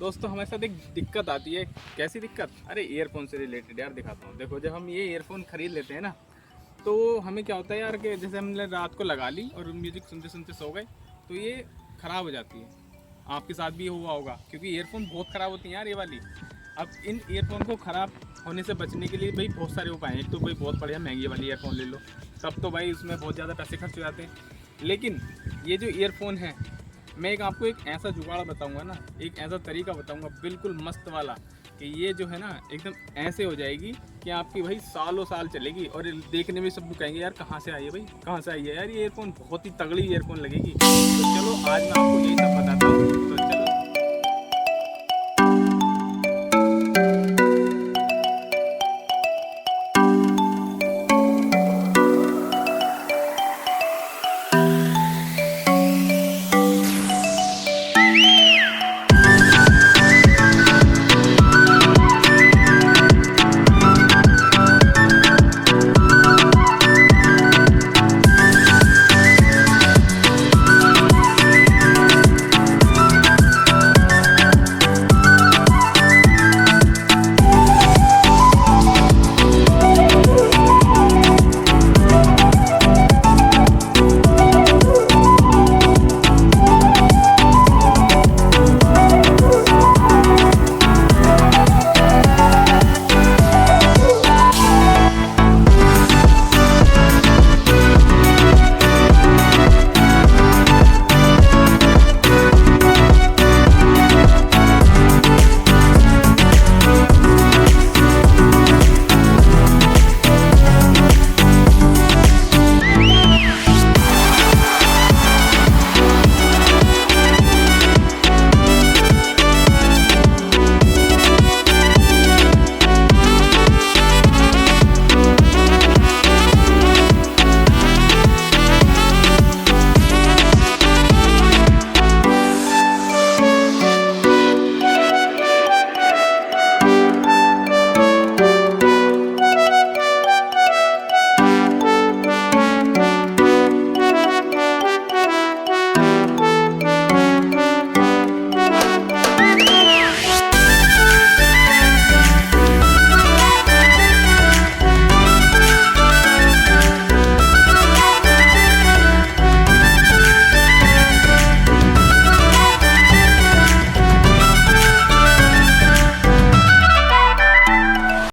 दोस्तों हमारे साथ एक दिक्कत आती है। कैसी दिक्कत? अरे ईयरफोन से रिलेटेड यार, दिखाता हूँ। देखो, जब हम ये ईयरफोन खरीद लेते हैं ना, तो हमें क्या होता है यार कि जैसे हमने रात को लगा ली और म्यूजिक सुनते सुनते सो गए, तो ये ख़राब हो जाती है। आपके साथ भी हुआ होगा, क्योंकि ईयरफोन बहुत ख़राब होती हैं यार ये वाली। अब इन ईयरफोन को ख़राब होने से बचने के लिए भाई बहुत सारे उपाय हैं। एक तो भाई बहुत बढ़िया महंगी वाली ईयरफोन ले लो, तब तो भाई उसमें बहुत ज़्यादा पैसे खर्च हो जाते हैं। लेकिन ये जो ईयरफोन है, मैं आपको एक ऐसा जुगाड़ बताऊंगा ना, एक ऐसा तरीका बताऊंगा बिल्कुल मस्त वाला, कि ये जो है ना एकदम ऐसे हो जाएगी कि आपकी भाई सालों साल चलेगी। और देखने में सब लोग कहेंगे यार कहाँ से आई है भाई, कहाँ से आई है यार ये ईयरफोन, बहुत ही तगड़ी ईयरफोन लगेगी। तो चलो आज मैं आपको यही सब बताता हूँ। तो चलो